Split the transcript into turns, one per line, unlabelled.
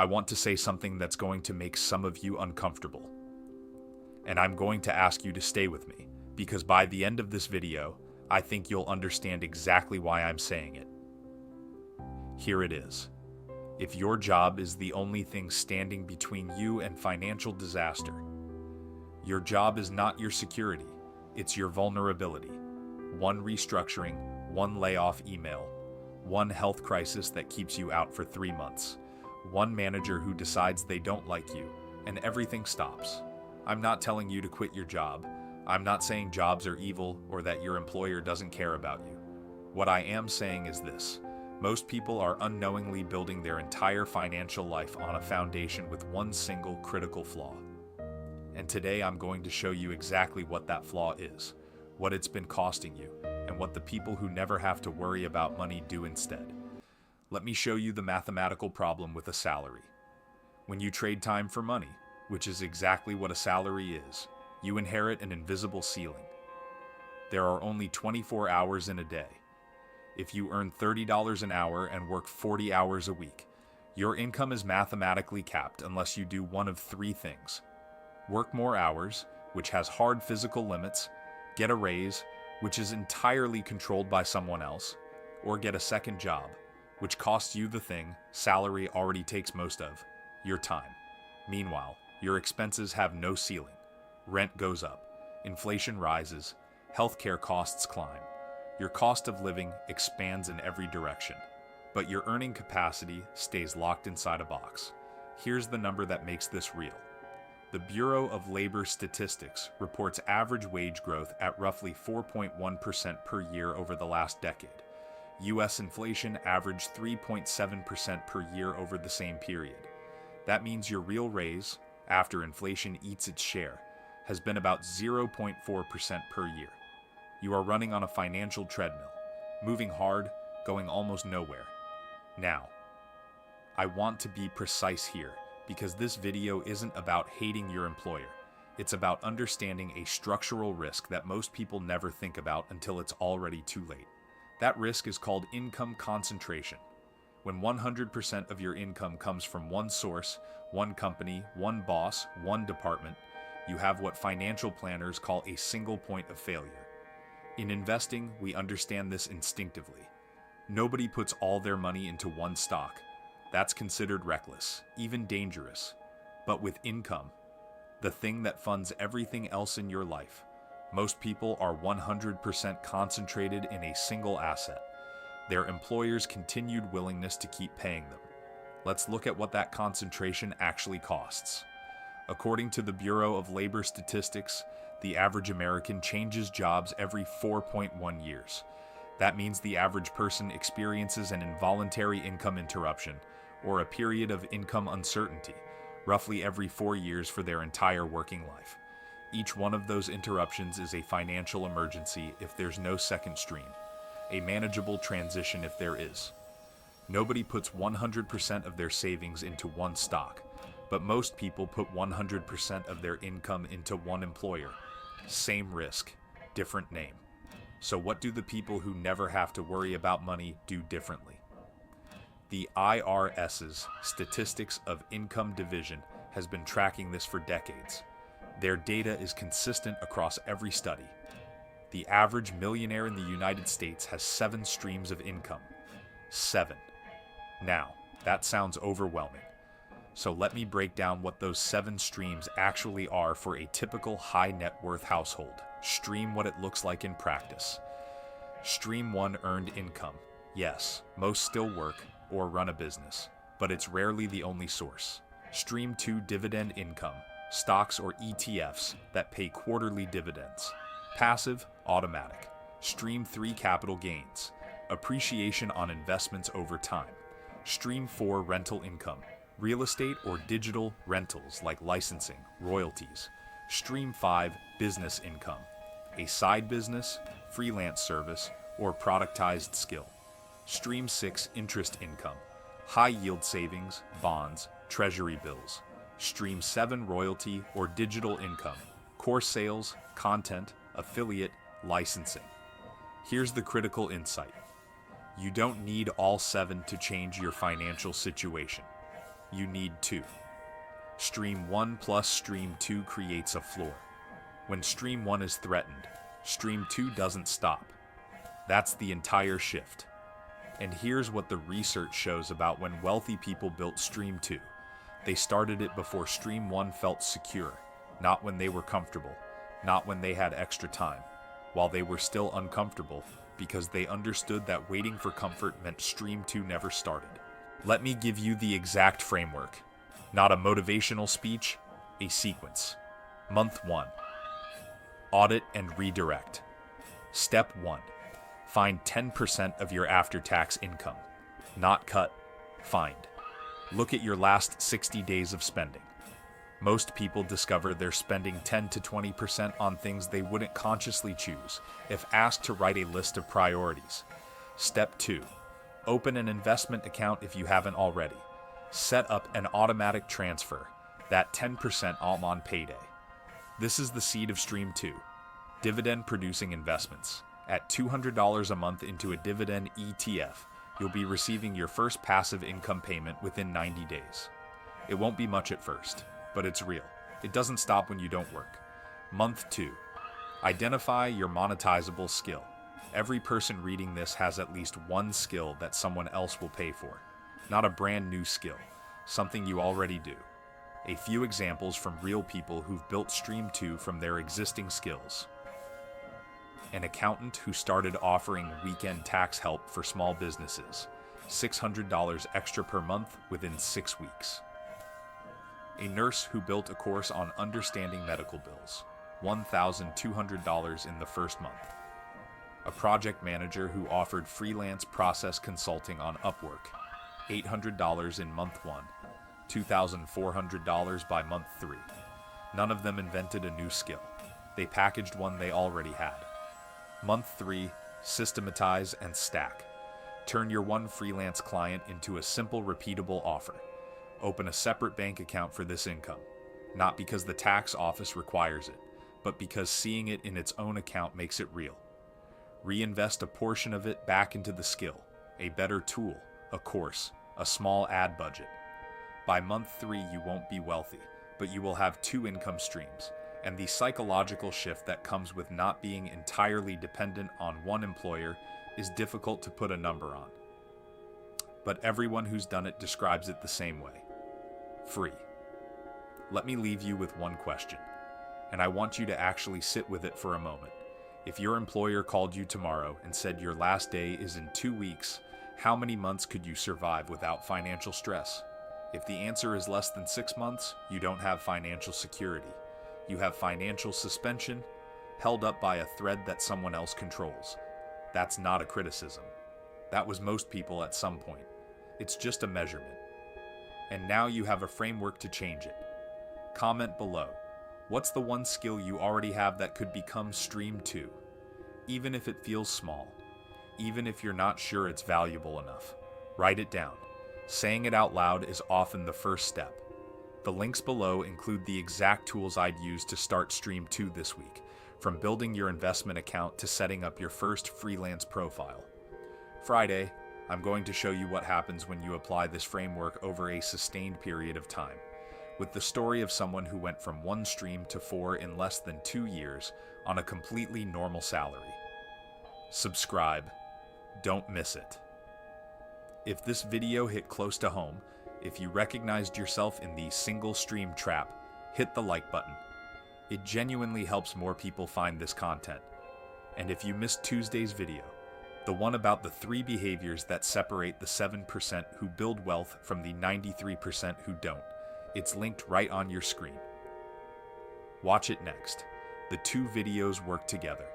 I want to say something that's going to make some of you uncomfortable. And I'm going to ask you to stay with me, because by the end of this video, I think you'll understand exactly why I'm saying it. Here it is. If your job is the only thing standing between you and financial disaster, your job is not your security, it's your vulnerability. One restructuring, one layoff email, one health crisis that keeps you out for 3 months, one manager who decides they don't like you, and everything stops. I'm not telling you to quit your job. I'm not saying jobs are evil or that your employer doesn't care about you. What I am saying is this. Most people are unknowingly building their entire financial life on a foundation with one single critical flaw. And today I'm going to show you exactly what that flaw is, what it's been costing you, and what the people who never have to worry about money do instead. Let me show you the mathematical problem with a salary. When you trade time for money, which is exactly what a salary is, you inherit an invisible ceiling. There are only 24 hours in a day. If you earn $30 an hour and work 40 hours a week, your income is mathematically capped unless you do one of 3 things. Work more hours, which has hard physical limits, get a raise, which is entirely controlled by someone else, or get a second job, which costs you the thing salary already takes most of, your time. Meanwhile, your expenses have no ceiling. Rent goes up, inflation rises, healthcare costs climb. Your cost of living expands in every direction, but your earning capacity stays locked inside a box. Here's the number that makes this real. The Bureau of Labor Statistics reports average wage growth at roughly 4.1% per year over the last decade. U.S. inflation averaged 3.7% per year over the same period. That means your real raise, after inflation eats its share, has been about 0.4% per year. You are running on a financial treadmill, moving hard, going almost nowhere. Now, I want to be precise here, because this video isn't about hating your employer. It's about understanding a structural risk that most people never think about until it's already too late. That risk is called income concentration. When 100% of your income comes from one source, one company, one boss, one department, you have what financial planners call a single point of failure. In investing, we understand this instinctively. Nobody puts all their money into one stock. That's considered reckless, even dangerous. But with income, the thing that funds everything else in your life, most people are 100% concentrated in a single asset, their employer's continued willingness to keep paying them. Let's look at what that concentration actually costs. According to the Bureau of Labor Statistics, the average American changes jobs every 4.1 years. That means the average person experiences an involuntary income interruption, or a period of income uncertainty, roughly every 4 years for their entire working life. Each one of those interruptions is a financial emergency if there's no second stream, a manageable transition if there is. Nobody puts 100% of their savings into one stock, but most people put 100% of their income into one employer. Same risk, different name. So what do the people who never have to worry about money do differently? The IRS's Statistics of Income Division has been tracking this for decades. Their data is consistent across every study. The average millionaire in the United States has 7 streams of income. 7. Now, that sounds overwhelming. So let me break down what those 7 streams actually are for a typical high net worth household. Stream what it looks like in practice. Stream 1, earned income. Yes, most still work or run a business, but it's rarely the only source. Stream 2, dividend income. Stocks or ETFs that pay quarterly dividends. Passive, automatic. Stream 3, capital gains. Appreciation on investments over time. Stream 4, rental income. Real estate or digital rentals like licensing, royalties. Stream 5, business income. A side business, freelance service, or productized skill. Stream 6, interest income. High yield savings, bonds, treasury bills. Stream 7, royalty or digital income. Course sales, content, affiliate, licensing. Here's the critical insight. You don't need all 7 to change your financial situation. You need two. Stream 1 plus Stream 2 creates a floor. When Stream 1 is threatened, Stream 2 doesn't stop. That's the entire shift. And here's what the research shows about when wealthy people built Stream 2. They started it before Stream 1 felt secure, not when they were comfortable, not when they had extra time, while they were still uncomfortable, because they understood that waiting for comfort meant Stream 2 never started. Let me give you the exact framework. Not a motivational speech, a sequence. Month 1. Audit and redirect. Step 1. Find 10% of your after-tax income. Not cut, find. Look at your last 60 days of spending. Most people discover they're spending 10 to 20% on things they wouldn't consciously choose if asked to write a list of priorities. Step 2. Open an investment account if you haven't already. Set up an automatic transfer, that 10% all on payday. This is the seed of Stream 2, dividend-producing investments. At $200 a month into a dividend ETF, you'll be receiving your first passive income payment within 90 days. It won't be much at first, but it's real. It doesn't stop when you don't work. Month 2. Identify your monetizable skill. Every person reading this has at least one skill that someone else will pay for. Not a brand new skill, something you already do. A few examples from real people who've built Stream 2 from their existing skills. An accountant who started offering weekend tax help for small businesses, $600 extra per month within 6 weeks. A nurse who built a course on understanding medical bills, $1,200 in the first month. A project manager who offered freelance process consulting on Upwork, $800 in month 1, $2,400 by month 3. None of them invented a new skill. They packaged one they already had. Month 3, systematize and stack. Turn your one freelance client into a simple, repeatable offer. Open a separate bank account for this income, not because the tax office requires it, but because seeing it in its own account makes it real. Reinvest a portion of it back into the skill, a better tool, a course, a small ad budget. By month 3, you won't be wealthy, but you will have 2 income streams, and the psychological shift that comes with not being entirely dependent on one employer is difficult to put a number on. But everyone who's done it describes it the same way. Free. Let me leave you with one question, and I want you to actually sit with it for a moment. If your employer called you tomorrow and said your last day is in 2 weeks, how many months could you survive without financial stress? If the answer is less than 6 months, you don't have financial security. You have financial suspension, held up by a thread that someone else controls. That's not a criticism. That was most people at some point. It's just a measurement. And now you have a framework to change it. Comment below. What's the one skill you already have that could become Stream 2? Even if it feels small. Even if you're not sure it's valuable enough. Write it down. Saying it out loud is often the first step. The links below include the exact tools I'd use to start Stream 2 this week, from building your investment account to setting up your first freelance profile. Friday, I'm going to show you what happens when you apply this framework over a sustained period of time, with the story of someone who went from 1 stream to 4 in less than 2 years on a completely normal salary. Subscribe. Don't miss it. If this video hit close to home, if you recognized yourself in the single stream trap, hit the like button. It genuinely helps more people find this content. And if you missed Tuesday's video, the one about the 3 behaviors that separate the 7% who build wealth from the 93% who don't, it's linked right on your screen. Watch it next. The 2 videos work together.